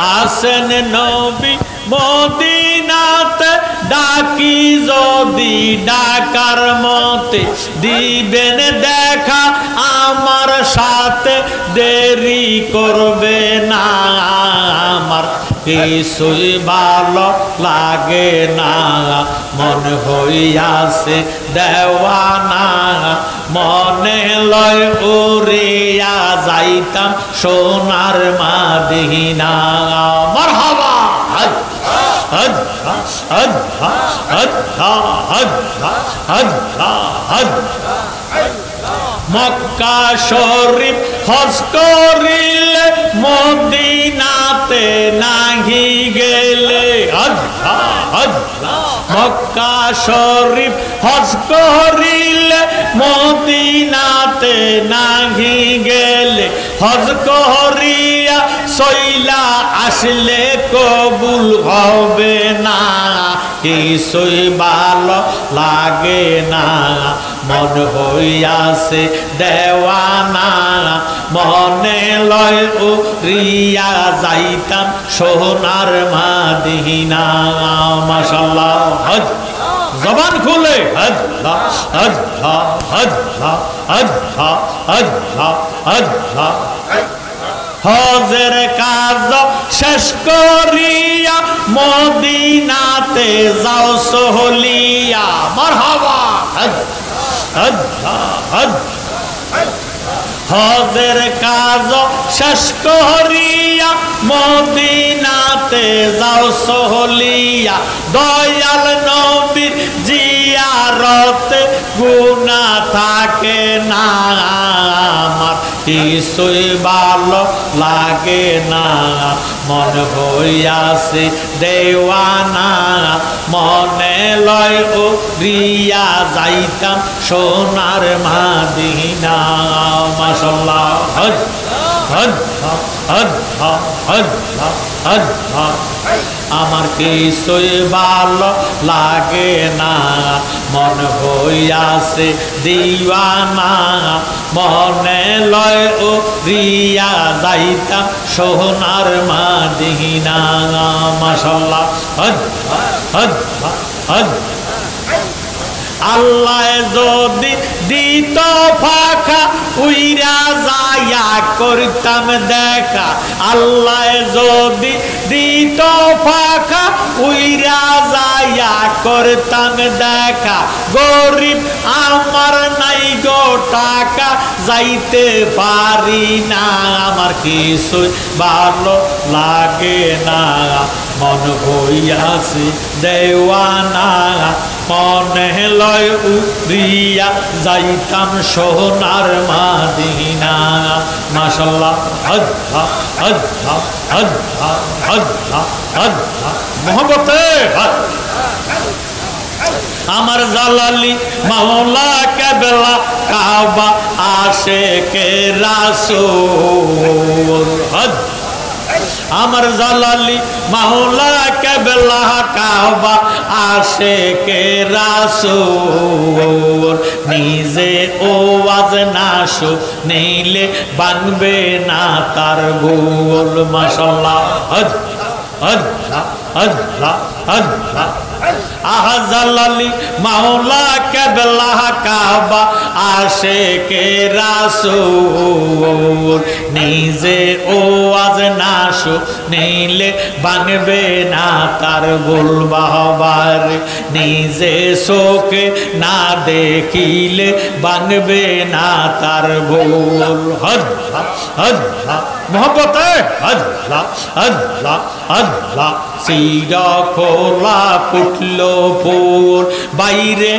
আসেন নবী মদিনাতে ডাকি যদি ডাকার মতে দিবেন দেখা আমার সাথে দেরি করবে না আমার কিছুই ভালো লাগে না মন হইয়াছে দেওয়ানা মনে লয় উড়িয়া যাইতাম সোনার মদিনা মারহাবা হজ হজ হজ হজ হজ হজ হজ মক্কা শরীফ হজ করিলে মদিনাতে নাহি গেলে হজ হজ মক্কা শরীফ হজ করিলে মদিনাতে নাহি গেলে হজ করিয়া সইলা আসলে কবুল হবে না কিছুই ভালো লাগে না মন হইয়াছে দেওয়ানা মনে লয় উড়িয়া যাইতাম সোনার মদিনা মাশাআল্লাহ হজ জবান খুলে হজ হজ হজ হজ হজ হজ হজের কাজ শেষ করিয়া মদিনাতে যাও সহলিয়া মারহাবা হজ হজ হজ হজের কাজ শেষ করিয়া মদিনাতে যাও সহলিয়া দয়াল নবীর জিয়ারতে গুনাহ থাকে না আমার কিছুই ভালো লাগে না মন হইয়াছে দেওয়ানা মনে লয় উড়িয়া যাইতাম সোনার মদিনা মাশাআল্লাহ হজ হজ হজ হজ হজ আমার কিছুই ভালো লাগে না মন হইয়াছে দিওয়ানা মনে লয় উড়িয়া যাইতাম সোনার মদিনা মাশাআল্লাহ হজ হজ হজ আল্লাহ যদি দিত ফাঁকা উইরা যায়া করতাম দেখা আল্লাহ যদি দিত ফাঁকা উইরা যায়া করতাম দেখা গরিব আমার নাই গো টাকা যাইতে পারি না আমার কিছুই ভালো লাগে না মন হইয়াছে দেওয়ানা মনে লয় উড়িয়া যাইতাম সোনার মদিনা মাশাআল্লাহ হজ হজ হজ হজ হজ মোহব্বতে হজ আমার জালালি মাওলা কেবলা কাবা আশিকে রাসূল হজ আমার জালালি মাওলা কেবলা কাবা আশিকে রাসূল নিজে ওয়াজ না শুনিলে বানবে না তার ভুল মাশাআল্লাহ হজ হজ হজ হজ আহা জালালি মাওলা কেবলা কাবা আশিকে রাসূল নিজে ওয়াজ না শুনিলে বানবে না তার ভুল বাবার নিজে চোখে না দেখিলে বানবে না তার ভুল হজ হজ মোহব্বতে হজ হজ হজ সিরা খোলা ফুটলো ফুল বাইরে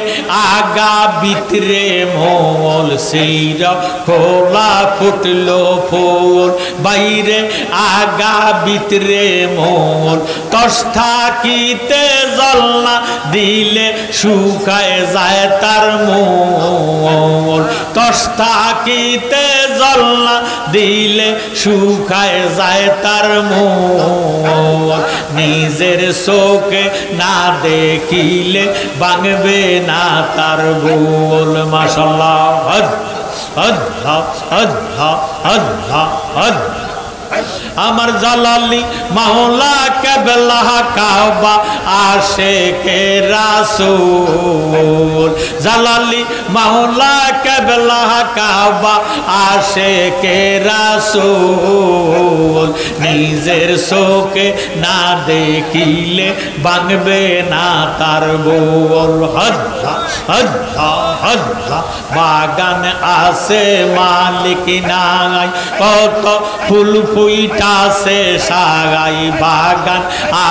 আগা ভিতরে মোল সিরা খোলা ফুটলো ফুল বাইরে আগা ভিতরে মোল তস থাকিতে জল না দিলে শুকায় যায় তার মোল তস থাকিতে জল না দিলে শুকায় যায় তার মোল নিজের চোখে না দেখিলে ভাঙবে না তার ভুল মাশাআল্লাহ হজ হজ হজ হজ হজ আমার জালালি মাওলা কেবলা কাবা আশিকে রাসূল জালালি মাওলা কেবলা কাবা আশিকে রাসূল নিজের চোখে না দেখিলে বানবে না তার বোল হজ্জা হজ্জা হজ্জা বাগান আছে মালিক নাই কত ফুল ফুইটাছে সাগাই বাগান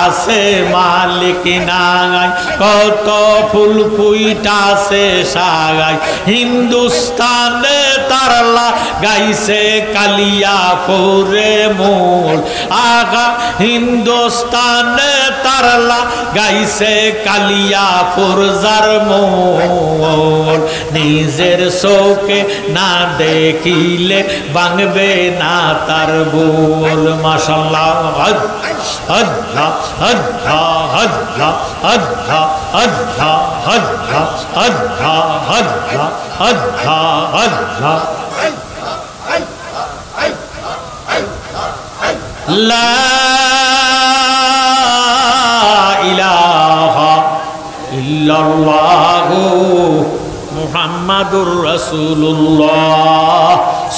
আছে মালিক নাই কত ফুল ফুইটাছে সাগাই হিন্দুস্তানে তারলা গাইছে কালিয়া ফুরে মূল আগা হিন্দুস্তানে তারলা গাইছে কালিয়া ফুরজার মূল নিজের চোখে না দেখিলে বাংবে না তার বোল মাশাআল্লাহ হজ্জা হজ্জা হজ্জা হজ্জা হজ্জা হজ্জা হজ্জা হজ্জা হজ্জা হজ্জা লা ইলাহা ইল্লাল্লাহু মুহাম্মাদুর রাসূলুল্লাহ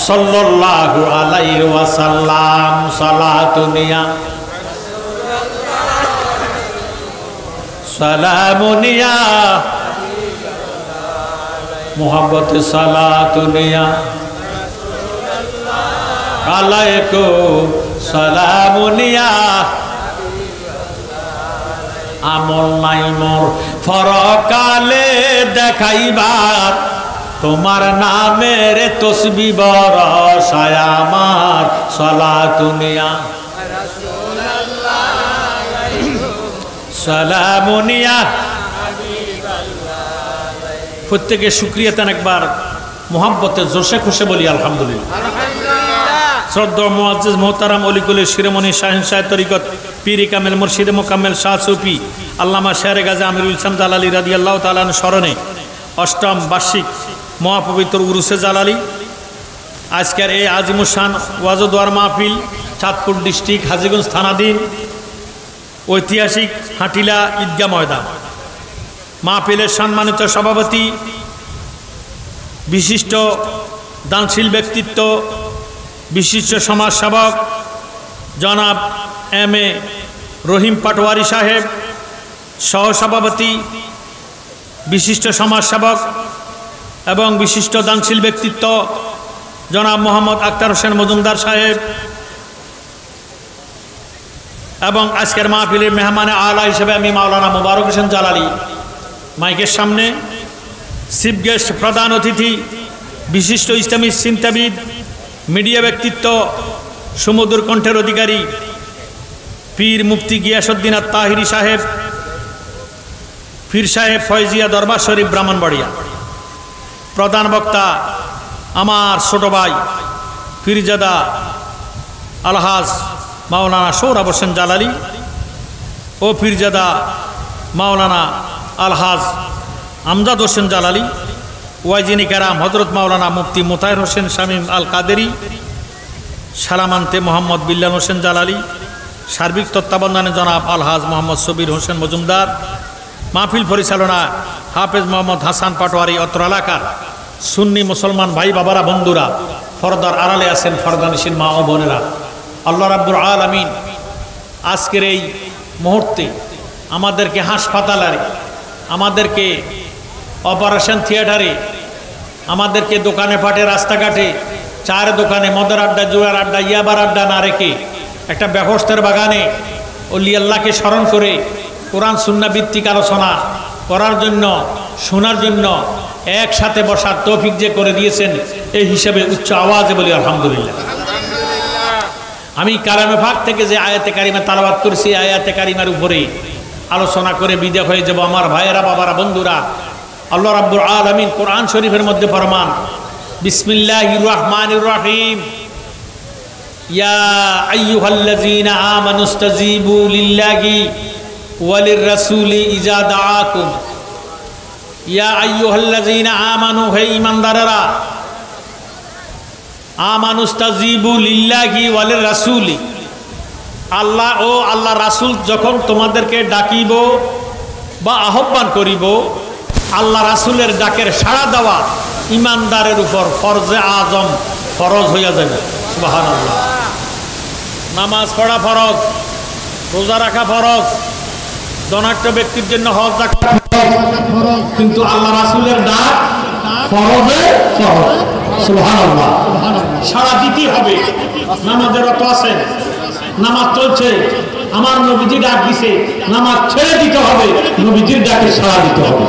সাল্লাল্লাহু আলাইহি ওয়াসাল্লাম সালাতুনিয়া সালামুনিয়া মুহাব্বত সালাতুনিয়া আলাইকুম সালামুনিয়া আমল নাই মোর ফরকালে দেখাইবার তোমার নামের তসবি বরসায় আমার সালাতুনিয়া সালামুনিয়া প্রত্যেকে শুকরিয়া তান একবার মোহাব্বতে জোশে খুশে বলি আলহামদুলিল্লাহ। শ্রদ্ধা মুআজ্জিজ মোহতারাম অলিকুলের শিরোমণি শাহিন শাহ তরিকত পীর কামেল মুর্শিদ মোকাম্মেল শাহ সুফি আল্লামা শেরে গাজী আমিরুল ইসলাম জালালী রাদিয়াল্লাহু তাআলা আনহু স্মরণে অষ্টম বার্ষিক মহাপবিত্র উরুসে জালালী আজকের এই আজিমুসান ওয়াজদোয়ার মাহফিল চাঁদপুর ডিস্ট্রিক্ট হাজীগঞ্জ থানাধীন ঐতিহাসিক হাটিলা ঈদগাহ ময়দান। মাহফিলের সম্মানিত সভাপতি বিশিষ্ট দানশীল ব্যক্তিত্ব বিশিষ্ট সমাজসেবক জনাব এম এ রহিম পাটোয়ারি সাহেব, সহসভাপতি বিশিষ্ট সমাজসেবক এবং বিশিষ্ট দানশীল ব্যক্তিত্ব জনাব মোহাম্মদ আক্তার হোসেন মজুমদার সাহেব এবং আজকের মাহফিলের মেহমানে আলা হিসেবে আমি মাওলানা মুবারক হোসেন জালালী মাইকের সামনে, চিফ গেস্ট প্রধান অতিথি বিশিষ্ট ইসলামী চিন্তাবিদ মিডিয়া ব্যক্তিত্ব সুমধুর কণ্ঠের অধিকারী পীর মুফতি গিয়াসউদ্দিন আত-তাহিরি সাহেব, পীর সাহেব ফয়জিয়া দরবার শরীফ ব্রাহ্মণবাড়িয়া, প্রধান বক্তা আমার ছোট ভাই পীরজাদা আলহাজ মাওলানা সোহরাব হোসেন জালালী ও পীরজাদা মাওলানা আলহাজ আমজাদ হোসেন জালালী, ওয়াইজিনী কেরাম হজরত মাওলানা মুফতি মোতাহের হোসেন শামীম আল কাদেরি, সালামান্তে মোহাম্মদ বিল্লাল হোসেন জালালী, সার্বিক তত্ত্বাবধানে জনাব আলহাজ মোহাম্মদ সবির হোসেন মজুমদার, মাহফিল পরিচালনা হাফেজ মোহাম্মদ হাসান পাটোয়ারি। অত্র এলাকার সুন্নি মুসলমান ভাই বাবারা বন্ধুরা, ফরদার আড়ালে আছেন ফরদানিসীন মা ও বোনেরা, আল্লাহ রাব্বুল আলামিন আজকের এই মুহূর্তে আমাদেরকে হাসপাতালে, আমাদেরকে অপারেশন থিয়েটারে, আমাদেরকে দোকানে পাটে রাস্তাঘাটে চার দোকানে মদের আড্ডা জুয়ার আড্ডা ইয়াবার আড্ডা না রেখে একটা ব্যবস্থার বাগানে অলি আল্লাহকে স্মরণ করে কোরআন সুন্নাহ ভিত্তিক আলোচনা করার জন্য, শোনার জন্য একসাথে বসার তৌফিক যে করে দিয়েছেন, এই হিসাবে উচ্চ আওয়াজে বলি আলহামদুলিল্লাহ। আমি কালামে পাক থেকে যে আয়াতে কারিমা তালাওয়াত করেছি, আয়াতে কারিমার উপরে আলোচনা করে বিদায় হয়ে যাব। আমার ভাইয়েরা বাবারা বন্ধুরা, আল্লাহ রাব্বুল আলামিন কোরআন শরীফের মধ্যে ফরমান, বিসমিল্লাহির রহমানির রহিম, ইয়া আইয়ুহাল্লাযীনা আমানুস্তাজিবু লিল্লাহি ওয়ালির রাসূলি ইজা দাআকুম, ইয়া আইয়ুহাল্লাযীনা আমানু, হে ঈমানদারেরা, আমানুস্তাজিবু লিল্লাহি ওয়াল রাসূলি, আল্লাহ ও আল্লাহ রাসূল যখন তোমাদেরকে ডাকিব বা আহ্বান করিব, আল্লাহ রাসূলের ডাকের সাড়া দেওয়া ইমানদারের উপর ফরজে আজম, ফরজ হইয়া যাবে। সুবহানাল্লাহ। নামাজ পড়া ফরজ, রোজা রাখা ফরজ, ধনাঢ্য ব্যক্তির জন্য হজ যাত্রা ফরজ, কিন্তু আল্লাহ রাসূলের ডাক ফরজে ফরজ। সুবহানাল্লাহ। সাড়া দিতে হবে। নামাজের অত আছে, নামাজ চলছে, আমার নবীজি ডাক দিছে, নামাজ ছেড়ে দিতে হবে, নবীজির ডাকে সাড়া দিতে হবে।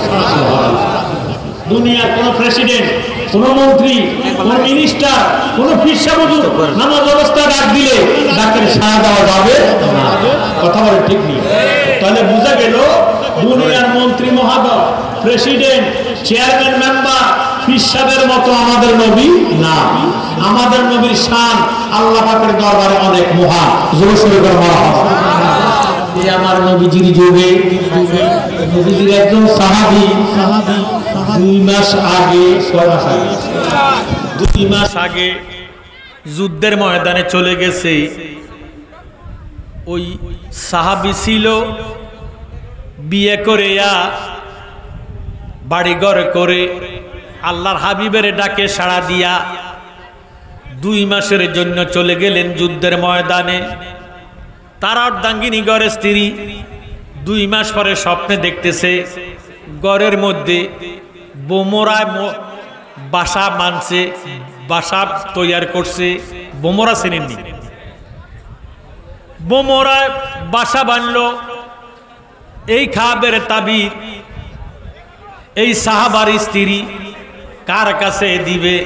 দুনিয়ার কোন প্রেসিডেন্ট, কোন মন্ত্রী, কোন মিনিস্টার, কোন পীর সাহেব হুজুর নামাজ অবস্থা ডাক দিলে ডাকের সাড়া দেওয়া যাবে না। কথা বলে ঠিক নেই। তাহলে বোঝা গেল দুনিয়ার মন্ত্রী মহোদয়, প্রেসিডেন্ট, চেয়ারম্যান, মেম্বার, পীর সাহেবের মতো আমাদের নবী না। আমাদের নবীর শান আল্লাহ পাকের দরবারে অনেক মহান। জোরে সোরে করে মারহাবা। এই আমার নবীজির যুগে নবীজির একজন সাহাবী 2 মাস আগে, 2 মাস আগে যুদ্ধের ময়দানে চলে গেছে। ওই সাহাবী ছিল বিয়ে করে বাড়ি ঘর করে আল্লাহর হাবিবের ডাকে সাড়া দিয়া 2 মাসের জন্য চলে গেলেন যুদ্ধের ময়দানে। তার অর্ধাঙ্গিনী ঘরের স্ত্রী 2 মাস পরে স্বপ্নে দেখতেছে ঘরের মধ্যে বোমরায় বাসা বানছে, বাসা তৈয়ার করছে। বোমরা চেনেননি? বোমরায় বাসা বানল। এই খাবের তাবির এই সাহাবার স্ত্রী কার কাছে দিবে?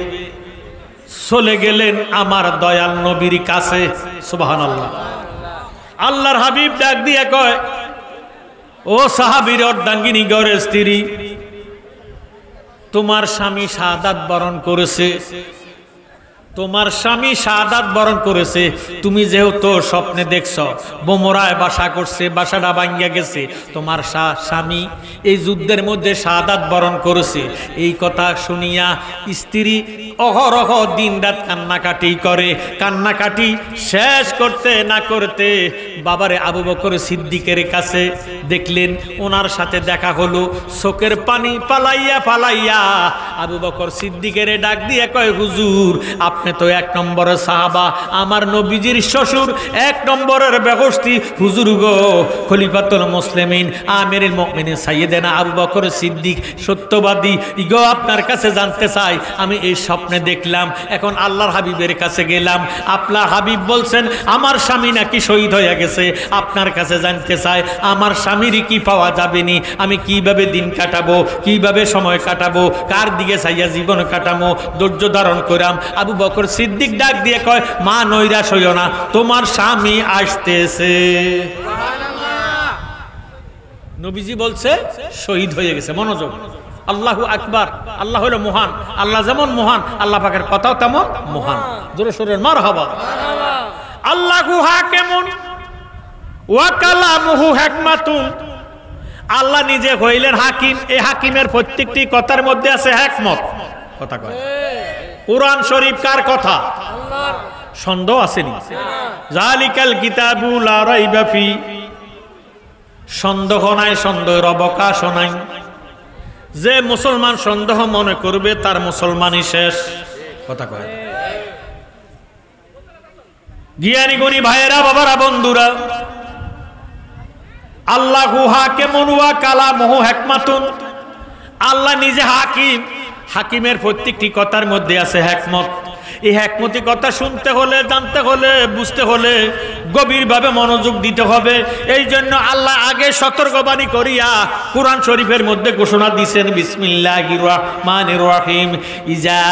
চলে গেলেন আমার দয়াল নবীর কাছে। সুবহানাল্লাহ। আল্লাহর হাবিব ডাক দিয়ে কয়, ও সাহাবীর অর্ধাঙ্গিনী ঘরের স্ত্রী, তোমার স্বামী শাহাদাত বরণ করেছে, তোমার স্বামী শাহাদাত বরণ করেছে। তুমি যেহেতু স্বপ্নে দেখছো বোমরায় বাসা করছে, বাসাটা ভাঙ্গিয়া গেছে, তোমার স্বামী এই যুদ্ধের মধ্যে শাহাদাত বরণ করেছে। এই কথা শুনিয়া স্ত্রী অহরহ দিন রাত কান্নাকাটি করে। কান্নাকাটি শেষ করতে না করতে বাবারে আবু বকর সিদ্দিকের কাছে দেখলেন, ওনার সাথে দেখা হলো। চোখের পানি পালাইয়া পালাইয়া আবু বকর সিদ্দিকের ডাক দিয়ে কয়, হুজুর আপনি তো 1 নম্বরের সাহাবা, আমার নবীজির শ্বশুর 1 নম্বরের বেহস্তি হুজুর গো, খলিফাতুল মুসলিমিন আমিরুল মুমিনিন সাইয়েদেনা আবু বকর সিদ্দিক সত্যবাদী গো, আপনার কাছে জানতে চাই, আমি এই স্বপ্নে দেখলাম, এখন আল্লাহর হাবিবের কাছে গেলাম, আপনার হাবিব বলছেন আমার স্বামী নাকি শহীদ হয়ে গেছে। আপনার কাছে জানতে চাই আমার স্বামীর কি পাওয়া যাবে নি? আমি কিভাবে দিন কাটাবো, কিভাবে সময় কাটাবো, কার দিকে চাইয়া জীবন কাটাবো? ধৈর্য ধারণ করাম। আবু বকর সিদ্দিক ডাক দিয়ে কয়, মা নৈরাশ হইও না, তোমার স্বামী আসতেছে। নবীজি বলছে শহীদ হয়ে গেছে। মনোযোগ। আল্লাহু আকবার। আল্লাহ হলো মহান। আল্লাহ যেমন মহান, আল্লাহ পাকের কথাও তেমন মহান। জোরে সোরে মারহাবা। আল্লাহু হাকিমুন ওয়া কালামুহু হিকমাতুন। আল্লাহ নিজে হইলেন হাকিম। এই হাকিমের প্রত্যেকটি কথার মধ্যে আছে হিকমত। কথা কয় কুরআন শরীফ কার কথা? আল্লাহর। সন্দেহ আসেনি? জালিকাল কিতাবু লা রাইবা ফি। সন্দেহ নাই, সন্দেহের অবকাশ নাই। যে মুসলমান সন্দেহ মনে করবে তার মুসলমানই শেষ। কথা কয় জ্ঞানী গুণী ভাইয়েরা, বাবারা, বন্ধুরা, আল্লাহু হাকিমুন ওয়া কালামুহু হিকমাতুন। আল্লাহ নিজে হাকিম। হাকিমের প্রত্যেকটি কথার মধ্যে আছে হিকমত। এই হিকমতি কথা শুনতে হলে, জানতে হলে, বুঝতে হলে গভীরভাবে মনোযোগ দিতে হবে। এই জন্য আল্লাহ আগে সতর্কবাণী করিয়া কুরআন শরীফের মধ্যে ঘোষণা দিয়েছেন, বিসমিল্লাহির রহমানির রহিম, ইজা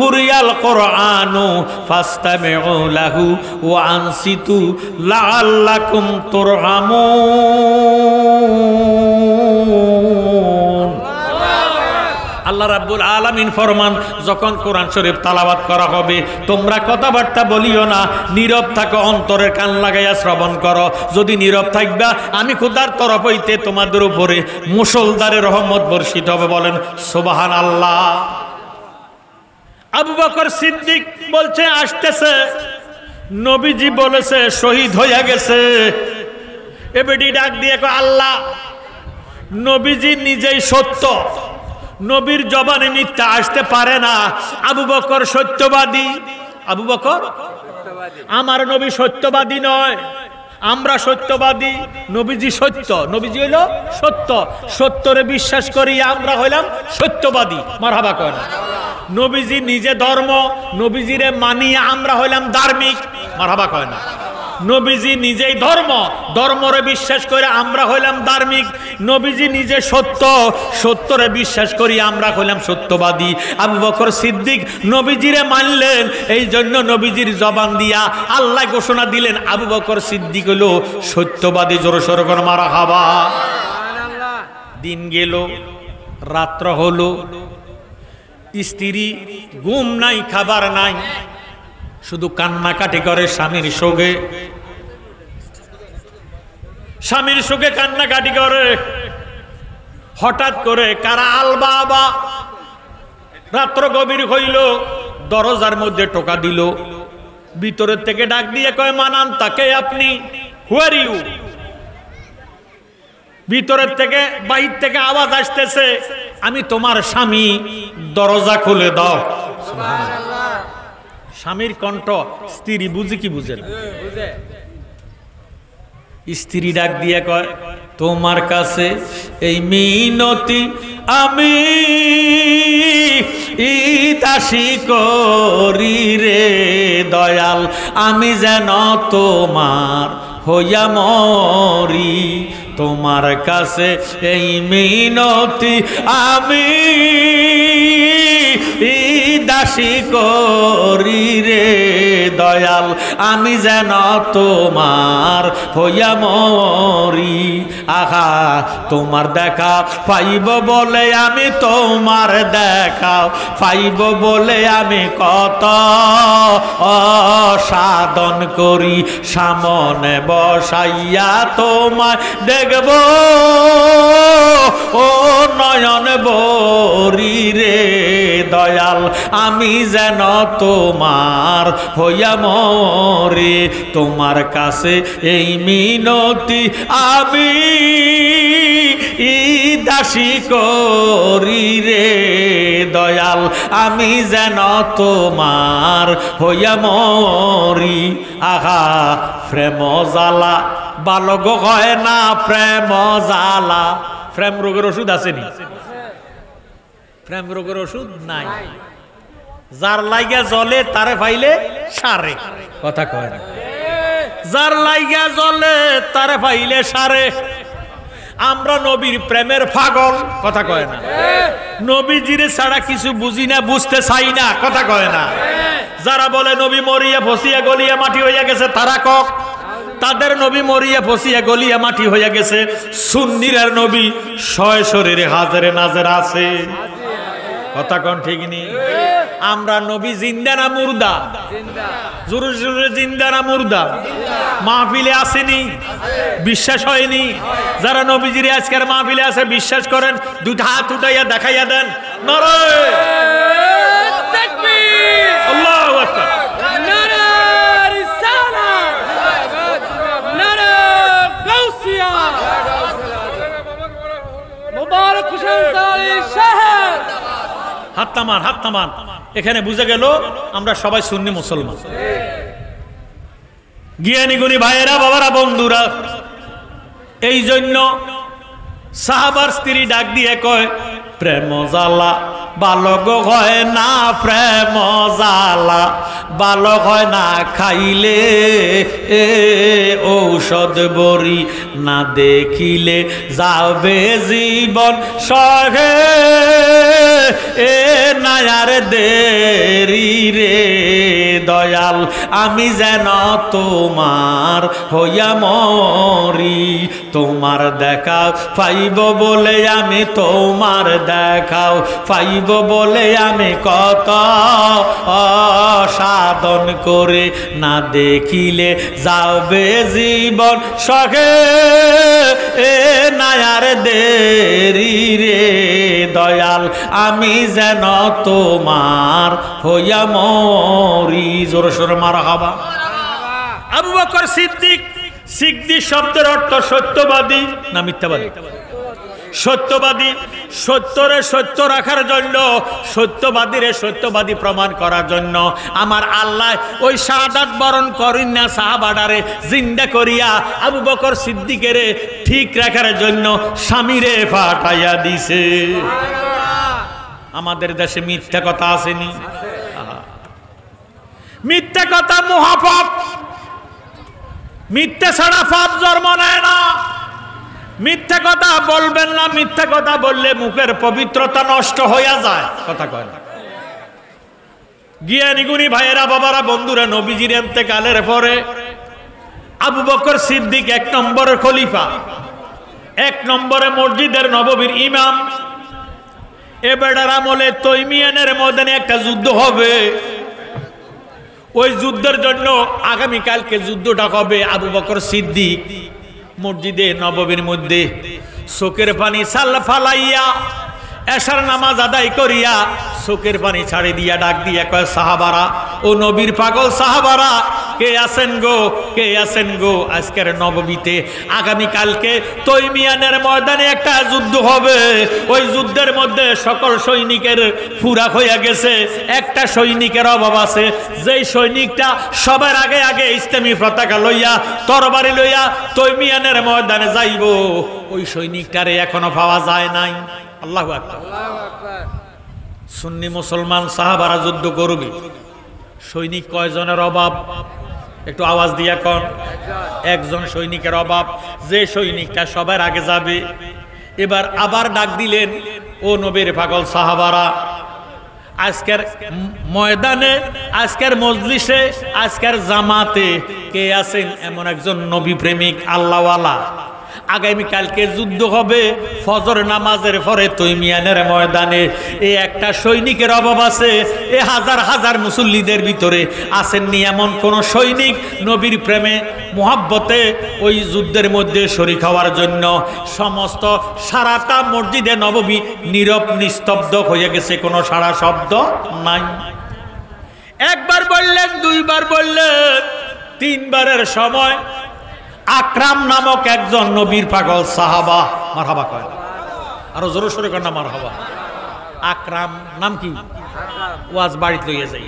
কুরিয়াল কুরআনু ফাসতামিউ লাহু ওয়া আনসিতু লাআল্লাকুম তুরহামুন। আল্লাহ রাব্বুল আলামিন ফরমান, যখন কোরআন শরীফ তেলাওয়াত করা হবে তোমরা কথাবার্তা বলিও না, নীরব থাকো, অন্তরের কান লাগাইয়া শ্রবণ করো। যদি নীরব থাকবা আমি খোদার তরফ হইতে তোমাদের উপরে মুষলধারে রহমত বর্ষিত হবে। বলেন সুবহানাল্লাহ। আবু বকর সিদ্দিক বলছে আসতেছে, নবীজি বলেছে শহীদ হইয়া গেছে। এ বেটি ডাক দিয়ে কয় আল্লাহ, নবীজি নিজেই সত্য, নবীর জবানে মিথ্যা আসতে পারে না। আবু বকর সত্যবাদী। আবু বকর আমার নবী সত্যবাদী নয়, আমরা সত্যবাদী। নবীজি সত্য, নবীজি হইল সত্য, সত্যরে বিশ্বাস করি আমরা হইলাম সত্যবাদী। মারহাবা কয় না? নবীজি নিজে ধর্ম, নবীজিরে মানিয়ে আমরা হইলাম ধার্মিক। মারহাবা কয় না? নবীজি নিজেই ধর্ম, ধর্মরে বিশ্বাস করে আমরা হইলাম ধার্মিক। নবীজি নিজে সত্য, সত্যরে বিশ্বাস করি আমরা হইলাম সত্যবাদী। আবু বকর সিদ্দিক নবীজিরে মানলেন, এই জন্য নবীজির জবান দিয়া আল্লাহ ঘোষণা দিলেন আবু বকর সিদ্দিক হলো সত্যবাদী। জোরে সোরে করে মারহাবা। দিন গেল, রাত্র হলো, স্ত্রী ঘুম নাই, খাবার নাই, শুধু কান্নাকাটি করে স্বামীর শোকে, স্বামীর শোকে কান্নাকাটি করে। হঠাৎ করে কারা আল বাবা, রাত্র গভীর হইল, দরজার মধ্যে টোকা দিল, ভিতরের থেকে ডাক দিয়ে কয় মানান তাকে আপনি, হু আর ইউ? ভিতরের থেকে বাহির থেকে আওয়াজ আসতেছে আমি তোমার স্বামী, দরজা খুলে দাও। স্বামীর কণ্ঠ, স্ত্রী বুঝি কি বুঝে না? স্ত্রী ডাক দিয়ে কয় তোমার কাছে এই মিনতি আমি দাসী করি রে দয়াল, আমি যেন তোমার হইয়া মরি। তোমার কাছে এই মিনতি আমি দাসী করি রে দয়াল, আমি যেন তোমার হইয়া মরি। আহা তোমার দেখা পাইব বলে আমি, তোমার দেখা পাইব বলে আমি কত সাধন করি, সামনে বসাইয়া তোমায় দেখব ও নয়ন বরি রে দয়াল, আমি যেন তোমার হইয়া মরি। তোমার কাছে এই মিনতি আমি দাসী করি রে দয়াল, আমি যেন তোমার হইয়া মরি। আহা প্রেম জ্বালা বালক হয় না, প্রেম জ্বালা। প্রেম রোগের ওষুধ আসেনি? প্রেম রোগের ওষুধ নাই। যার লাইগা জলে তারে পাইলে সারে, কথা কয় না? যার লাইগা জলে তারে পাইলে সারে। আমরা নবীর প্রেমের পাগল, কথা কয় না? নবীজিরে ছাড়া কিছু বুঝি না, বুঝতে চাই না, কথা কয় না? যারা বলে নবী মরিয়া ফসিয়া গলিয়া মাটি হইয়া গেছে তারা কক, তাদের নবী মরিয়া ফসিয়া গলিয়া মাটি হইয়া গেছে। সুন্নির নবী শয় শরীরে হাজারে নাজের আছে, কথা কোন ঠিক নেই? আমরা নবী জিন্দা না মুর্দা? জোরে জোরে জিন্দা না মুর্দা? মাহফিলে আসেনি, বিশ্বাস হয়নি? যারা নবীজির আজকের মাহফিলে আছে বিশ্বাস করেন, দুইটা হাত উঠাইয়া দেখাইয়া দেন নারে তাকবীর, আল্লাহু আকবার, নারে রিসালাত, নারে গাউসিয়া, মুবারক হোসেন সালি শাহেদ। হাত তামান, হাত তামান। এখানে বুঝে গেল আমরা সবাই সুন্নি মুসলমান। জ্ঞানী গুণী ভাইয়েরা, বাবারা, বন্ধুরা, এই জন্য সাহাবার স্ত্রী ডাক দিয়ে কয় প্রেম জ্বালা বালক হয় না, প্রেম জ্বালা বালক হয় না, খাইলে ঔষধ বড়ি না দেখিলে যাবে জীবন সহে নায়ার দেরি রে দয়াল, আমি যেন তোমার হইয়া মরি। তোমার দেখা পাইব বলে আমি, তোমার দেখাও পাইব বলে আমি কত সাধন করে না দেখিলে যাবে জীবন জীবন সহে নায়ার দেরি রে দয়াল আমি যেন তোমার হইয়া মরি। জোর সোরে মারহাবা। আবু বকর সিদ্দিক, সিদ্দিক শব্দের অর্থ সত্যবাদী না মিথ্যাবাদী? সত্যবাদী। সত্যরে সত্য রাখার জন্য, সত্যবাদীরে সত্যবাদী প্রমাণ করার জন্য আমার আল্লাহ ওই শাহাদাত বরণ করেন না সাহাবাডারে জিন্দা করিয়া আবু বকর সিদ্দিকের ঠিক রাখার জন্য স্বামীরে পাঠাইয়া দিছে। আমাদের দেশে মিথ্যা কথা আসেনি? মিথ্যা কথা মহাপাপ। মিথ্যা ছাড়া পাপ জন্ম নেয় না। মিথ্যা কথা বলবেন না। মিথ্যা কথা বললে মুখের পবিত্রতা নষ্ট হইয়া যায়। কথা কয় না? জ্ঞানী গুণী ভাইয়েরা, বাবারা, বন্ধুরা, নবীজির ইন্তেকালের পরে আবু বকর সিদ্দিক 1 নম্বরের খলিফা, 1 নম্বরে মসজিদের নববীর ইমাম। এবেড়ার আমলে তৈমিয়ানের ময়দানে একটা যুদ্ধ হবে। ওই যুদ্ধের জন্য আগামীকালকে যুদ্ধটা হবে। আবু বকর সিদ্দিক মসজিদে নববীর মধ্যে চোখের পানি ফালাইয়া এশার নামাজ আদায় করিয়া চোখের পানি ছাড়ি দিয়া ডাক দিয়া কয়, সাহাবারা, ও নবীর পাগল সাহাবারা, কে আছেন গো, কে আছেন গো? আজকের নববীতে আগামীকালকে তৈমিয়ানের ময়দানে একটা যুদ্ধ হবে। ওই যুদ্ধের মধ্যে সকল সৈনিকের ফুরা হইয়া গেছে, একটা সৈনিকের অভাব আছে। যেই সৈনিকটা সবার আগে আগে ইসলামী পতাকা লইয়া তরবারি লইয়া তৈমিয়ানের ময়দানে যাইব, ওই সৈনিকটারে এখনো পাওয়া যায় নাই। আল্লাহু আকবার। সুন্নি মুসলমান সাহাবারা যুদ্ধ করবে। সৈনিক কয়জনের অভাব? একটু আওয়াজ দিয়া কোন? একজন সৈনিকের অভাব। যে সৈনিকটা সবার আগে যাবে। এবার আবার ডাক দিলেন, ও নবীর পাগল সাহাবারা, আজকের ময়দানে, আজকের মজলিসে, আজকের জামাতে কে আছেন এমন একজন নবী প্রেমিক আল্লাহওয়ালা? আগামীকালকে যুদ্ধ হবে ফজর নামাজের পরে তৈমিয়ানের ময়দানে। এই একটা সৈনিকের অভাব আছে। এ হাজার হাজার মুসল্লিদের ভিতরে আসেননি এমন কোন সৈনিক নবীর প্রেমে মোহাব্বতে ওই যুদ্ধের মধ্যে শরীক হওয়ার জন্য। সমস্ত সারাটা মসজিদে নববী নীরব নিস্তব্ধ হয়ে গেছে, কোনো সারা শব্দ নাই। একবার বললেন, দুইবার বললেন, 3 বারের সময় আকরাম নামক একজন নবীর পাগল সাহাবা, মারহাবা কয়, আরো জোরে সোরে কয় না মারহাবা। আকরাম নাম কি? ওয়াজ বাড়িতে লইয়া যাই,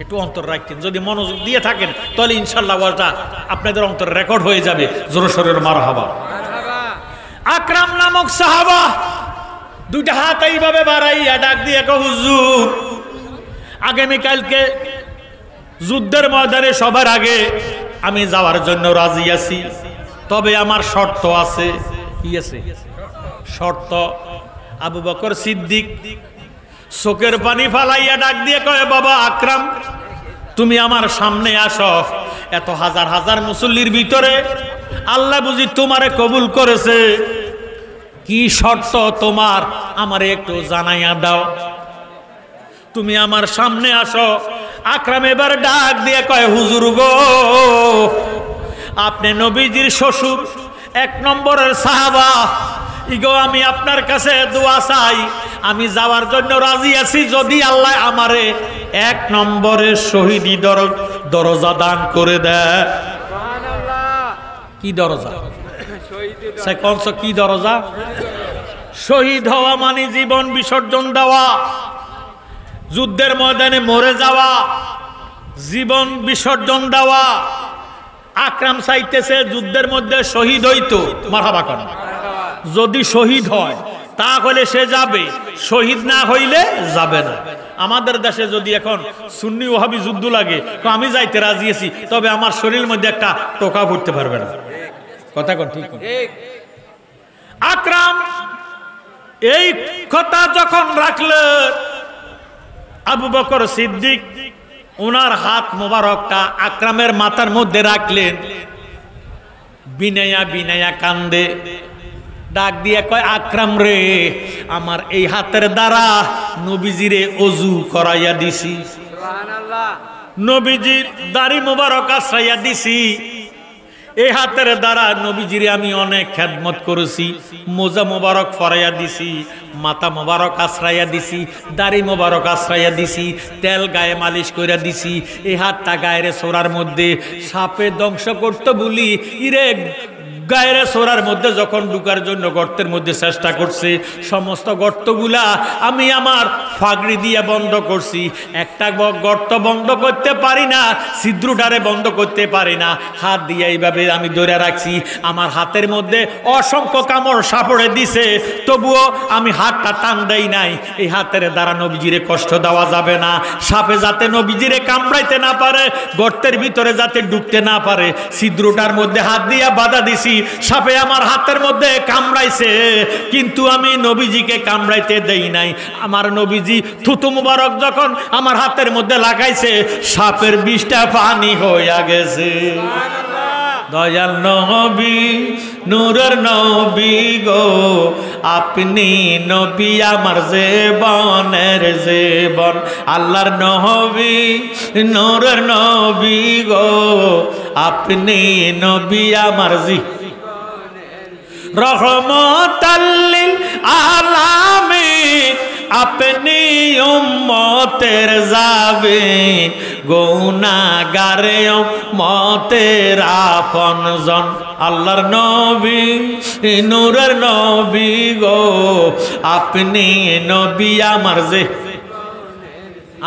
একটু অন্তর রাখেন। যদি মনোযোগ দিয়ে থাকেন তাহলে ইনশাল্লাহ ওয়াজটা আপনাদের অন্তর রেকর্ড হয়ে যাবে। জোরে সোরে মারহাবা। আকরাম নামক সাহাবা 2টা হাত এইভাবে বাড়াইয়া ডাক দিয়ে কয়, হুজুর, আগামীকালকে যুদ্ধের ময়দানে সবার আগে আমি যাওয়ার জন্য রাজি আছি, তবে আমার শর্ত আছে। কি আছে শর্ত? আবু বকর সিদ্দিক চোখের পানি ফালাইয়া ডাক দিয়ে কয়, বাবা আকরাম, তুমি আমার সামনে আসো। এত হাজার হাজার মুসল্লির ভিতরে আল্লাহ বুঝি তোমারে কবুল করেছে। কি শর্ত তোমার আমারে একটু জানাইয়া দাও। তুমি আমার সামনে আসো। আকরাম এবার ডাক দিয়ে কয়, হুজুর গো, আপনি নবীজির শ্বশুর, 1 নম্বরের সাহাবা, ইগো আমি আপনার কাছে দোয়া চাই। আমি যাওয়ার জন্য রাজি আছি যদি আল্লাহ আমারে 1 নম্বরের শহীদি দরজা দান করে দেয়। কি দরজা? কি দরজা? শহীদ হওয়া মানে জীবন বিসর্জন দেওয়া, যুদ্ধের ময়দানে মরে যাওয়া, জীবন বিসর্জন দেওয়া। আকরাম চাইতেছে যুদ্ধের মধ্যে শহীদ হইতো, মারহাবা করেন। যদি শহীদ হয় তাহলে সে যাবে, শহীদ না হইলে যাবে না। আমাদের দেশে যদি এখন সুন্নি ওয়াহাবি যুদ্ধ লাগে, তো আমি যাইতে রাজি আছি, তবে আমার শরীরের মধ্যে একটা টোকা পড়তে পারবে না। কথা কোন ঠিক? আকরাম এই কথা যখন রাখলেন, আবু বকর সিদ্দিক ওনার হাত মোবারকটা আকরামের মাথার মধ্যে রাখলেন। বিনায়া বিনায়া কান্দে, ডাক দিয়ে কয়, আকরাম রে, আমার এই হাতের দ্বারা নবীজিরে ওযু করাইয়া দিছি, নবীজির দাড়ি মোবারক আশ্রাইয়া দিছি। এই হাতের দ্বারা নবীজিরে আমি অনেক খেদমত করেছি, মোজা মোবারক ফরাইয়া দিছি, মাথা মোবারক আশ্রাইয়া দিছি, দাড়ি মোবারক আশ্রাইয়া দিছি, তেল গায়ে মালিশ কইরা দিছি। এই হাতটা গায়ের সোরার মধ্যে সাপে ধ্বংস করতে বলি ইরে গায়ের সোরার মধ্যে যখন ঢুকার জন্য গর্তের মধ্যে চেষ্টা করছে, সমস্ত গর্তগুলা আমি আমার ফাগড়ি দিয়ে বন্ধ করছি। একটা গর্ত বন্ধ করতে পারি না, ছিদ্রটারে বন্ধ করতে পারি না, হাত দিয়ে এইভাবে আমি ধরে রাখছি। আমার হাতের মধ্যে অসংখ্য কামড় সাপড়ে দিছে, তবুও আমি হাতটা টান দেই নাই। এই হাতের দ্বারা নবীজিরে কষ্ট দেওয়া যাবে না, সাপে যাতে নবীজিরে কামড়াইতে না পারে, গর্তের ভিতরে যাতে ঢুকতে না পারে, ছিদ্রটার মধ্যে হাত দিয়া বাধা দিছি। সাপে আমার হাতের মধ্যে কামড়াইছে, কিন্তু আমি নবীজিকে কামড়াইতে দেই নাই। আমার নবীজি থুতু মুবারক যখন আমার হাতের মধ্যে লাগাইছে, সাপের বিষটা পানি হইয়া গেছে। দয়াল নবী, নূরের নবী গো, আপনি নবী আমার জীবনের জীবন। আল্লাহর নবী, নূরের নবী গো, আপনি নবী আমার রহমতাল লিল আলামিন। আপনি উম্মতের যাবেন, গুনাহগারে উম্মতের আপনজন। আল্লাহর নবী, নূরের নবী গো, আপনি নবী আমার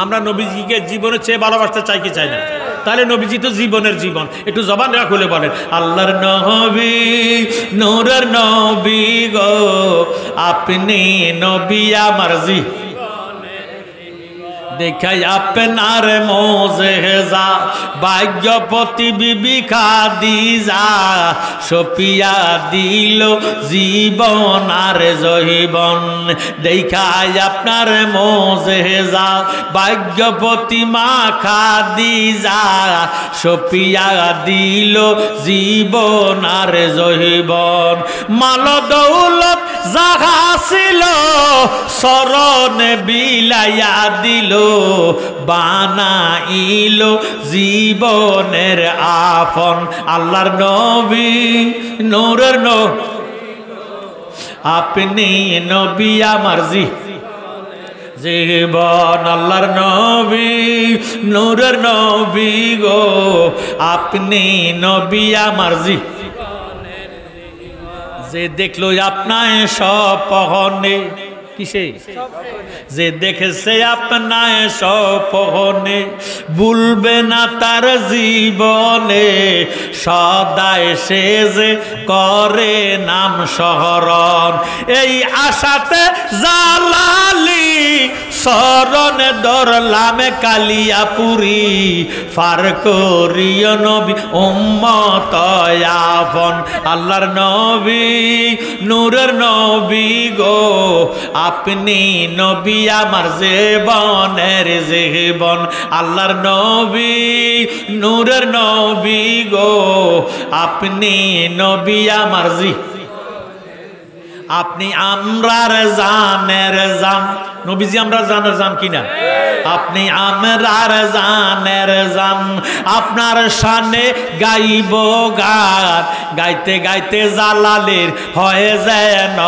আমরা নবীজিকে জীবনের চেয়ে ভালোবাসতে চাই কি চাই না? তাহলে নবীজি তো জীবনের জীবন। একটু জবান রাখা খুলে বলেন, আল্লাহর নবী, নূরের নবী গো, আপনি নবী আমার দেখাই আপনার মোজেজা। ভাগ্যপতি বিবি খাদিজা সপিয়া দিল জীবন আর জৈবন। দেখাই আপনার মোজেজা, ভাগ্যপতি মা খাদিজা সপিয়া দিল জীবন আর জৈবন। মাল দৌলত যাহা ছিল শরণে বিলাইয়া দিল, বানাইল জীবনের আপন। আল্লাহর নবী, নূরের নবী, আপনি নবী আমার জীবন। আল্লাহর নবী, নূরের নবী গো, আপনি নবী আমার যে দেখলো আপনায় সপহনে, কিসে যে দেখেছে আপনায় সপহনে, ভুলবে না তার জীবনে, সদায় সে যে করে নাম শহরণ। এই আশাতে জালালি শরণে ধরলাম কালিয়াপুরি, ফার করিও নবী উম্মত আপন। আল্লাহর নবী, নূরের নবী গো, আপনি নবী আমার জীবনের জীবন। আল্লাহর নবী, নূরের নবী গো, আপনি নবী আমার আপনি আমরার জানের জান। নবীজি আমরা জানের জান কিনা? আপনি আমরার জানের জান। আপনার শানে গাইব গান, গাইতে গাইতে জালালের হয়ে যেন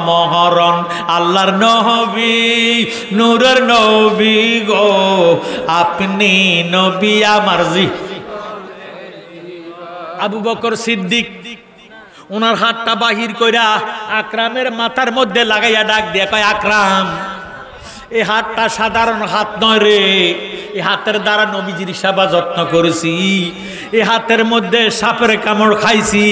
মহরণ। আল্লাহর নবী, নূরের নবী গো, আপনি নবী আমার আবু বকর সিদ্দিক ওনার হাতটা বাহির কইরা আকরামের মাথার মধ্যে লাগাইয়া ডাক দিয়ে কয়, আকরাম, এই হাতটা সাধারণ হাত নয় রে, এই হাতের দ্বারা নবীজির সেবা যত্ন করেছি, এই হাতের মধ্যে সাপের কামড় খাইছি,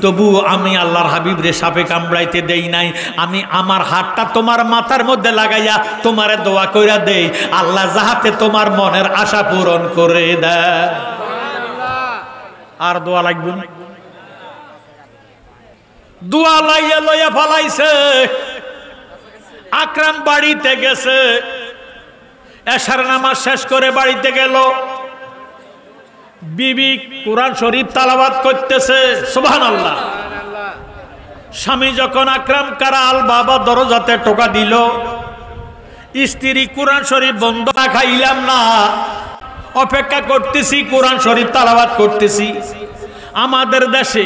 তবু আমি আল্লাহর হাবিব রে সাপে কামড়াইতে দেই নাই। আমি আমার হাতটা তোমার মাথার মধ্যে লাগাইয়া তোমারে দোয়া কইরা দেই, আল্লাহ যাহাতে তোমার মনের আশা পূরণ করে দেয়। আর দোয়া লাগবে না? দোয়া লাইয়া লইয়া ফালাইছে। আকরাম বাড়িতে গেছে, এশার নামাজ শেষ করে বাড়িতে গেল। বিবি কুরআন শরীফ তালাওয়াত করতেছে, সুবহানাল্লাহ। স্বামী যখন আকরাম কারাল বাবা দরজাতে টোকা দিল, স্ত্রী কুরআন শরীফ বন্ধ খাইলাম না, অপেক্ষা করতেছি, কুরআন শরীফ তালাওয়াত করতেছি। আমাদের দেশে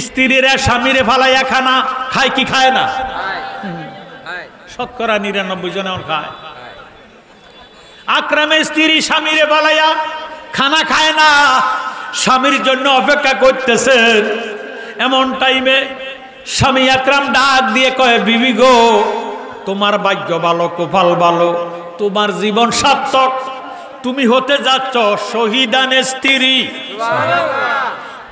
স্ত্রীরা স্বামীরে ফালাইয়া খানা খায় কি খায় না? শতকরা ৯৯ জন খায়। আকরামের স্ত্রী স্বামীরে ফালাইয়া খানা খায় না, স্বামীর জন্য অপেক্ষা করতেছেন। এমন টাইমে স্বামী আকরাম ডাক দিয়ে কয়, বিবি গো, তোমার ভাগ্য ভালো, কপাল ভালো, তোমার জীবন সার্থক, তুমি হতে যাচ্ছ শহীদানের স্ত্রী,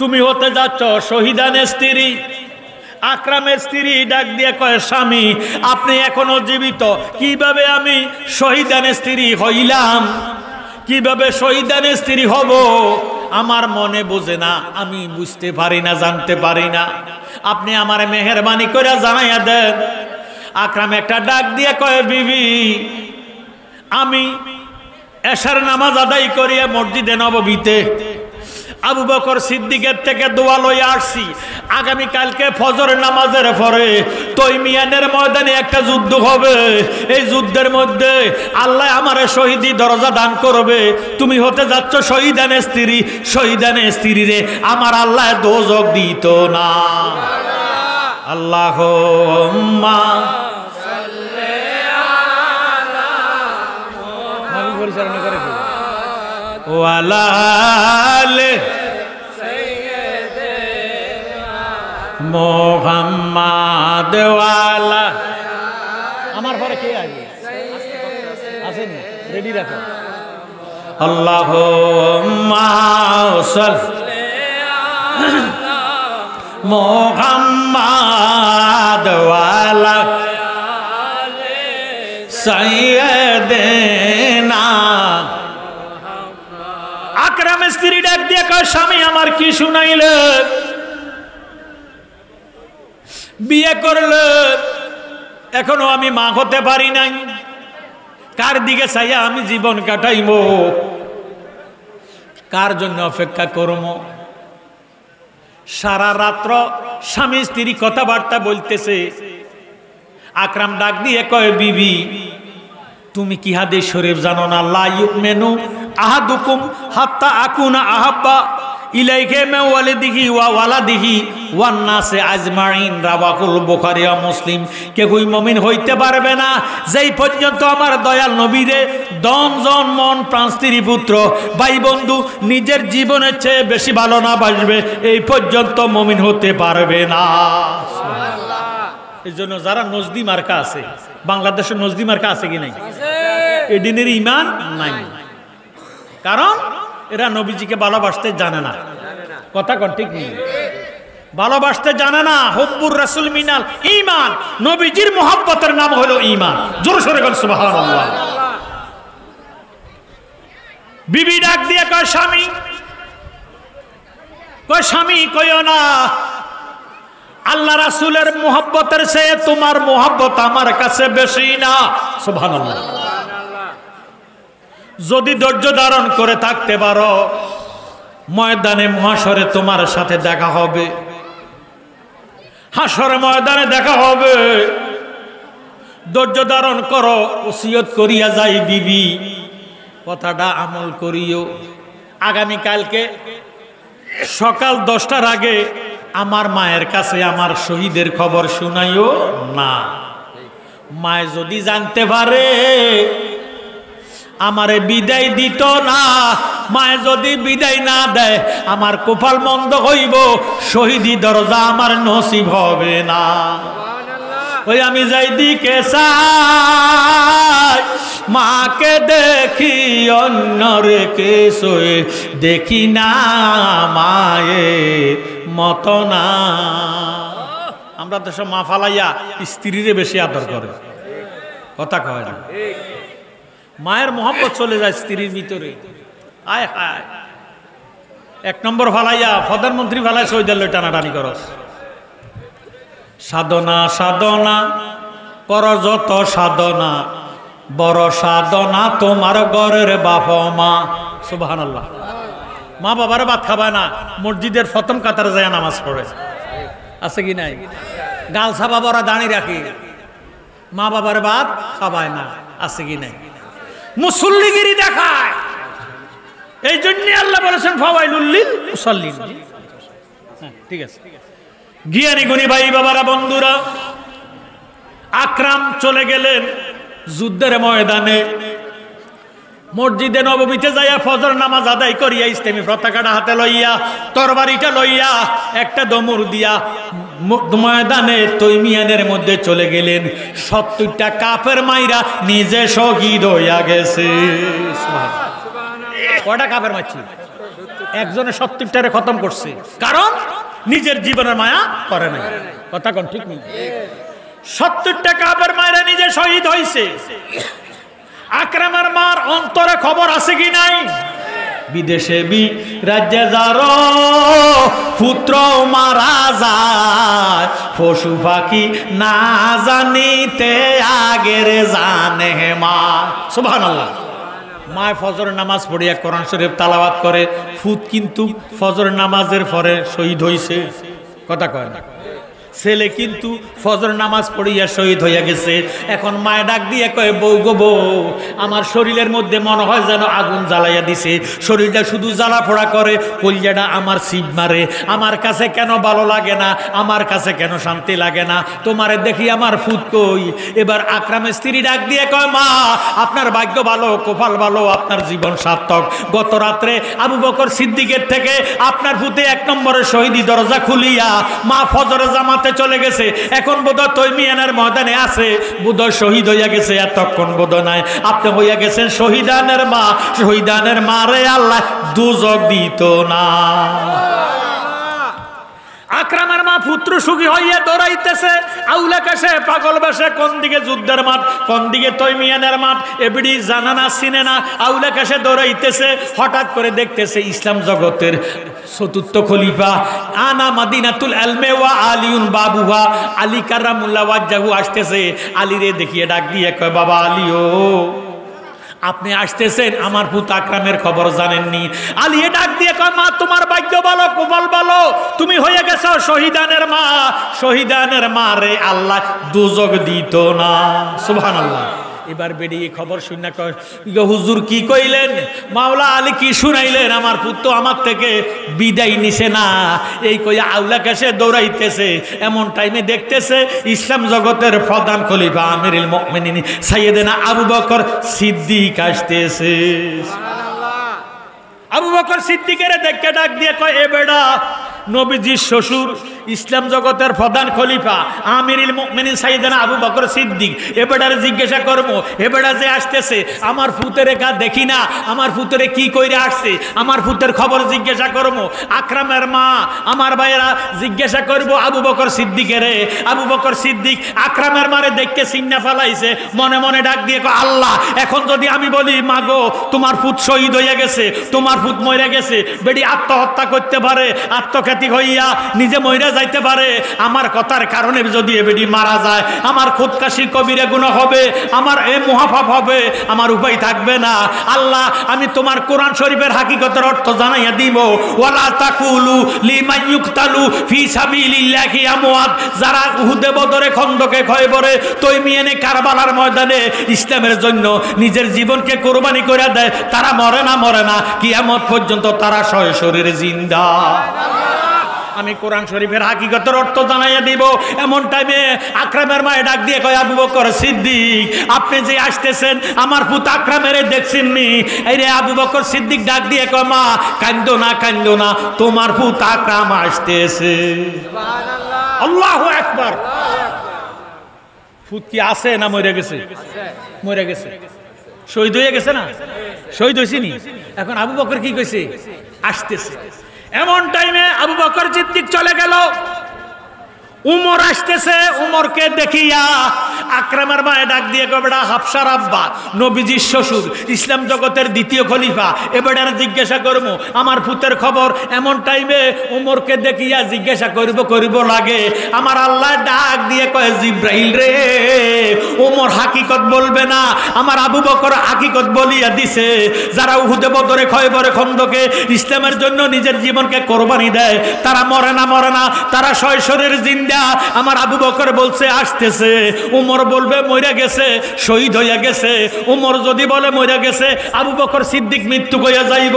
তুমি হতে যাচ্ছ শহীদানের স্ত্রী। আকরামের স্ত্রী ডাক দিয়ে কয়, স্বামী আপনি এখনো জীবিত, কিভাবে আমি শহীদানের স্ত্রী হইলাম, কিভাবে শহীদানের স্ত্রী হব? আমার মনে বোঝে না, আমি বুঝতে পারি না, জানতে পারি না, আপনি আমার মেহেরবানি করে জানাইয়া দেন। আকরাম একটা ডাক দিয়ে কয়, বিবি আমি এশার নামাজ আদায় করিয়া মসজিদে নববীতে আবু বকর সিদ্দিকের থেকে দোয়া লইয়া আসছি, আগামী কালকে ফজর নামাজের পরে তৈমিয়ানের ময়দানে একটা যুদ্ধ হবে, এই যুদ্ধের মধ্যে আল্লাহ আমারে শহীদি দরজা দান করবে, তুমি হতে যাচ্ছ শহীদানের স্ত্রী, শহীদানের স্ত্রীরে আমার আল্লাহ দোজক দিত না। আল্লাহুম্মা পরিচালনা করে ওয়ালালে মোহাম্মদ ওয়ালা। আমার পরে কে আসবে? আসেন, রেডি রাখো। আল্লাহুম্মা সাল্লি আলা মোহাম্মদ ওয়ালা সাইয়্যিদিনা। আকরামের স্ত্রী ডাক দিয়ে কয়, স্বামী আমার কি শুনাইলে? বিয়ে করলে এখনো আমি মা হতে পারি নাই, কার দিকে চাইয়া আমি জীবন কাটাইব, কার জন্য অপেক্ষা করব? সারা রাত্র স্বামী স্ত্রী কথাবার্তা বলতেছে। আকরাম ডাক দিয়ে কয়, বিবি তুমি কি হাদিস শরীফ জানো না? লা ইউমিনু আহাদুকুম হাত্তা আকুনা আহাব্বা ইলাইহি মিন ওয়ালিদিহি ওয়া ওয়ালাদিহি ওয়ান নাসি আজমাইন, রাওয়াহুল বুখারী ওয়া মুসলিম। কেউই মুমিন হইতে পারবে না যেই পর্যন্ত আমার দয়াল নবীরে দম জন মন প্রাণ স্ত্রী পুত্র ভাই বন্ধু নিজের জীবনের চেয়ে বেশি ভালো না বাসবে, এই পর্যন্ত মুমিন হতে পারবে না। এই জন্য যারা নজদি মার্কা আছে, বাংলাদেশের নজদি মার্কা আছে কি নাই? এই দিনের ইমান নাই, কারণ এরা নবীজিকে ভালোবাসতে জানে না। কথা কোন ঠিক নেই, ভালোবাসতে জানে না। হুব্বুর রাসূল মিনাল ঈমান, নবীজির মুহাব্বতের নাম হলো ঈমান। জোরে সোরে বল সুবহানাল্লাহ। বিবি ডাক দিয়ে কয়, স্বামী, কয় স্বামী কইও না, আল্লাহ রাসূলের মুহাব্বতের চেয়ে তোমার মুহাব্বত আমার কাছে বেশি না। সুবহানাল্লাহ। যদি ধৈর্য ধারণ করে থাকতে পারো, ময়দানে মহাশরে তোমার সাথে দেখা হবে, হাসরে ময়দানে দেখা হবে। ধৈর্য ধারণ করো, ওসিয়ত করিয়া যাই বিবি, কথাটা আমল করিও। আগামী কালকে সকাল 10টার আগে আমার মায়ের কাছে আমার শহীদের খবর শুনাইও না। মায়ে যদি জানতে পারে আমারে বিদায় দিত না, মায়ে যদি বিদায় না দেয় আমার কপাল মন্দ হইব, শহীদি দরজা আমার নসিব হবে না। ওই আমি যাই দিকে চাই, মাকে দেখি অন্যরে কেসে দেখি না, মায়ের মতো না। আমরা তো সব মা ফালাইয়া স্ত্রীরে বেশি আদর করে, কথা কয় না। মায়ের মোহাম্মত চলে যায় স্ত্রীর ভিতরে। আয় হায়, 1 নম্বর ফালাইয়া প্রধানমন্ত্রী ফালাই সৈদাল টানাটানি করস। সাধনা সাধনা কর যত সাধনা, বড় সাধনা তোমার ঘরের বাপ মা। সুবহানাল্লাহ। মা বাবার ভাত খাবায় না, মসজিদের প্রথম কাতারে যায় নামাজ পড়ে, আছে কি নাই? গাল ছাপা বড় দাঁড়িয়ে রাখি, মা বাবার ভাত খাবায় না, আছে কি নাই? মুসল্লিগিরি দেখায়। এই জন্য আল্লাহ বলেছেন ফাওয়াইলুল লিল মুসাল্লিন, ঠিক আছে। জ্ঞানী গুণী ভাই বাবারা বন্ধুরা, আকরাম চলে গেলেন যুদ্ধের ময়দানে। মসজিদে নববীতে যাইয়া ফজর নামাজ আদায় করিয়া ইসলামী পতাকাটা হাতে লইয়া তরবারিটা লইয়া একটা দমুর দিয়া ময়দানে তৈমিয়ানের মধ্যে চলে গেলেন। 70টা কাফের মাইরা নিজে শহীদ হইয়া গেছে। কয়টা কাফের মারছি? একজনে 70টারে খতম করছে, কারণ নিজের জীবনের মায়া করে নাই। কথা কোন ঠিক নেই? 70টা কাফের মাইরা নিজে শহীদ হইছে। আকরামের মার অন্তরে খবর আছে কি নাই? বিদেশে রাজ্যে যার পুত্র মারা যায়, পশু পাখি না জানিতে আগের জানে মা। সুবহানাল্লাহ। মা ফজর নামাজ পড়িয়া কোরআন শরীফ তালাওয়াত করে, ফুত কিন্তু ফজর নামাজের পরে শহীদ হইছে। কথা কয় না? ছেলে কিন্তু ফজর নামাজ পড়িয়া শহীদ হইয়া গেছে। এখন মায়ে ডাক দিয়ে কয়, বউ গো বউ, আমার শরীরের মধ্যে মনে হয় যেন আগুন জ্বালাইয়া দিছে, শরীরটা শুধু জ্বালা পোড়া করে, কলিজাটা আমার সিপ মারে, আমার কাছে কেন ভালো লাগে না, আমার কাছে কেন শান্তি লাগে না, তোমারে দেখি আমার ফুত কই। এবার আকরামের স্ত্রী ডাক দিয়ে কয়, মা আপনার ভাগ্য ভালো, কপাল ভালো, আপনার জীবন সার্থক। গত রাত্রে আবু বকর সিদ্দিকের থেকে আপনার ফুতে 1 নম্বরের শহীদি দরজা খুলিয়া মা ফজরের জামাতে চলে গেছে। এখন বোধহয় তৈমিয়ানের ময়দানে আছে, বোধহয় শহীদ হইয়া গেছে। এতক্ষণ বোধহয় নাই, আপনি হইয়া গেছেন শহীদানের মা। শহীদানের মারে আল্লাহ দুজক দিত না। আকরামের মা পুত্র সুখী হইয়া দৌড়াইতেছে, আউলা কাছে পাগল বেশে। কোন দিকে যুদ্ধের মাঠ, কোন দিকে তৈমিয়ানের মাঠ, এবিডি জানা না চিনে না, আউলা কাছে দৌড়াইতেছে। হঠাৎ করে দেখতেছে ইসলাম জগতের 4র্থ খলিফা আনা মাদিনাতুল ইলমে ওয়া আলিউন বাবুহা, আলী কারামুল্লাহ ওয়াজহু আসতেছে। আলীরে দেখিয়ে ডাক দিয়ে কয়, বাবা আলীও আপনি আসতেছেন, আমার পুত আকরামের খবর জানেননি। আলী ডাক দিয়ে কয়, মা তোমার ভাগ্য ভালো, কপাল ভালো, তুমি হয়ে গেছো শহীদানের মা। শহীদানের মা রে আল্লাহ দুজক দিত না। সুবহানাল্লাহ। এবার বেরিয়ে খবর শুনে কয়, হুজুর কি কইলেন? মাওলা আলী কি শুনাইলেন? আমার পুত্র আমার থেকে বিদায় নিছে না। এই কইয়া আউলা কাছে দৌড়াইতেছে। এমন টাইমে দেখতেছে ইসলাম জগতের প্রধান খলিফা আমিরুল মুমিনিন সাইয়েদনা আবু বকর সিদ্দিক আসতেছে। আবু বকর সিদ্দিকের দেখে ডাক দিয়ে কয়, এ বেটা নবীজির শ্বশুর, ইসলাম জগতের প্রধান খলিফা আমিরুল মুমিনিন সাইয়েদনা আবু বকর সিদ্দিক, এবারে জিজ্ঞাসা করবো, এবারে যে আসতেছে আমার পুতের একা দেখি না, আমার পুতেরে কি কইরা আসছে, আমার পুতের খবর জিজ্ঞাসা করবো। আকরামের মা আমার ভাইয়েরা জিজ্ঞাসা করবো আবু বকর সিদ্দিকের। আবু বকর সিদ্দিক আকরামের মারে দেখতে চিন্না ফেলাইছে, মনে মনে ডাক দিয়ে কয়, আল্লাহ এখন যদি আমি বলি মাগো তোমার পুত শহীদ হইয়া গেছে, তোমার পুত মরে গেছে, বেডি আত্মহত্যা করতে পারে, আত্মঘাতী হইয়া নিজে মইরা যাইতে পারে, আমার কথার কারণে যদি এবেডি মারা যায় আমার খুদকাশির কবিরা গুনাহ হবে, আমার এ মুহাফাফ হবে, আমার উপায় থাকবে না। আল্লাহ আমি তোমার কোরআন শরীফের হাকিকতের অর্থ জানাইয়া দিব, ওয়ালা তাকুলু লিমান ইউকতালু ফি সাবিলিল্লাহি আমওয়াত, যারা উহুদে বদরে খন্দকে খয়বরে তৈমিয়ানে কারবালার ময়দানে ইসলামের জন্য নিজের জীবনকে কুরবানি করে দেয়, তারা মরে না, মরে না, কিয়ামত পর্যন্ত তারা সশরীরে জিন্দা। আমি কোরআন শরীফের হাকিকতের অর্থ জানাইয়া দিব। এমন টাইমে আকরামের মায়ে ডাক দিয়ে কয়, আবু বকর সিদ্দিক আপনি যে আসতেছেন আমার পুত আকরামের দেখছেননি? এই রে আবু বকর সিদ্দিক ডাক দিয়ে কয়, মা কান্দো না, কান্দো না, তোমার পুত আকরাম আসতেছে। সুবহানাল্লাহ, আল্লাহু আকবার। পুত কি আছে না মরে গেছে? মরে গেছে, শহীদ হয়ে গেছে না? শহীদ হয়েছিনি। এখন আবু বকর কি কইছে? আসতেছে। এমন টাইমে আবু বকর সিদ্দিক চলে গেল। উমর আসতেছে, উমরকে দেখিয়া আকরামের মায়ে ডাক দিয়ে কবেটা হাফসার আব্বা, নবীজির শ্বশুর, ইসলাম জগতের 2য় খলিফা, এবারে জিজ্ঞাসা করবো আমার পুতের খবর। এমন টাইমে উমরকে দেখিয়া জিজ্ঞাসা করিব লাগে। আমার আল্লাহ ডাক দিয়ে কয়, জিব্রাইল রে, উমর হাকিকত বলবে না, আমার আবু বকর হাকিকত বলিয়া দিছে। যারা উহুদে বদরে খয়বরে খন্দকে ইসলামের জন্য নিজের জীবনকে কোরবানি দেয়, তারা মরে না, মরে না, তারা শৈশরের জিন্দা। দিয়া আমার আবু বকর বলছে আসতেছে, উমর বলবে মইরা গেছে, শহীদ হইয়া গেছে। উমর যদি বলে মইরা গেছে, আবু বকর সিদ্দিক মৃত্যু হইয়া যাইব।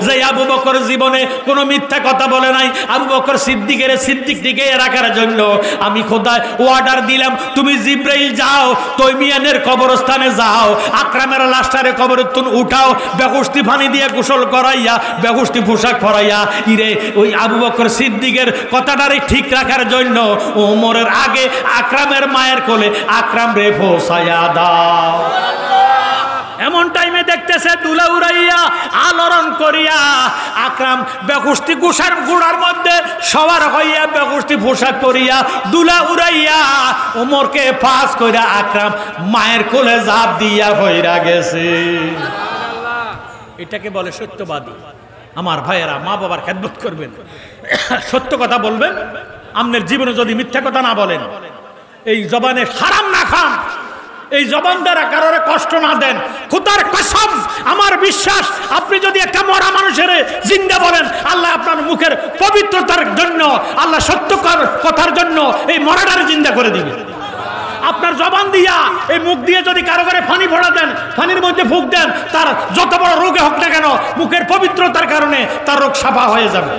যে আবু বকর জীবনে কোনো মিথ্যা কথা বলে নাই, আবু বকর সিদ্দিকের সিদ্দিক টিকে রাখার জন্য আমি খোদা অর্ডার দিলাম, তুমি জিব্রাইল যাও তৈমিয়ানের কবরস্থানে যাও, আকরামের লাশটারে কবরে তুন উঠাও, বেগুস্তি পানি দিয়ে গোসল করাইয়া, বেগুস্তি পোশাক পরাইয়া ইরে ওই আবু বকর সিদ্দিকের কথাটারে ঠিক রাখার জন্য ওমরের আগে আকরামের মায়ের কোলে আকরাম রে পৌঁছাইয়া দাও। এমন টাইমে দেখতেছে দুলা উড়াইয়া আলোড়ন করিয়া আকরাম বেগুস্তি গুসার গুড়ার মধ্যে সবার হইয়া বেগুস্তি পোশাক পরিয়া দুলা উড়াইয়া ওমরকে পাস কইরা আকরাম মায়ের কোলে জাপ দিয়া হইরা গেছে। এটাকে বলে সত্যবাদী। আমার ভাইয়েরা, মা বাবার খেদমত করবেন, সত্য কথা বলবেন। আপনার জীবনে যদি মিথ্যা কথা না বলেন, এই জবানে হারাম না খান, এই জবান দ্বারা কারোর কষ্ট না দেন, খোদার কসম আমার বিশ্বাস আপনি যদি একটা মরা মানুষের জিন্দা বলেন, আল্লাহ আপনার মুখের পবিত্রতার জন্য, আল্লাহ সত্যকর কথার জন্য এই মরাটার জিন্দা করে দিবে। আপনার জবান দিয়া এই মুখ দিয়ে যদি কারো করে পানি ভরা দেন, পানির মধ্যে ফুঁক দেন, তার যত বড় রোগে হোক না কেন মুখের পবিত্রতার কারণে তার রোগ সাফা হয়ে যাবে।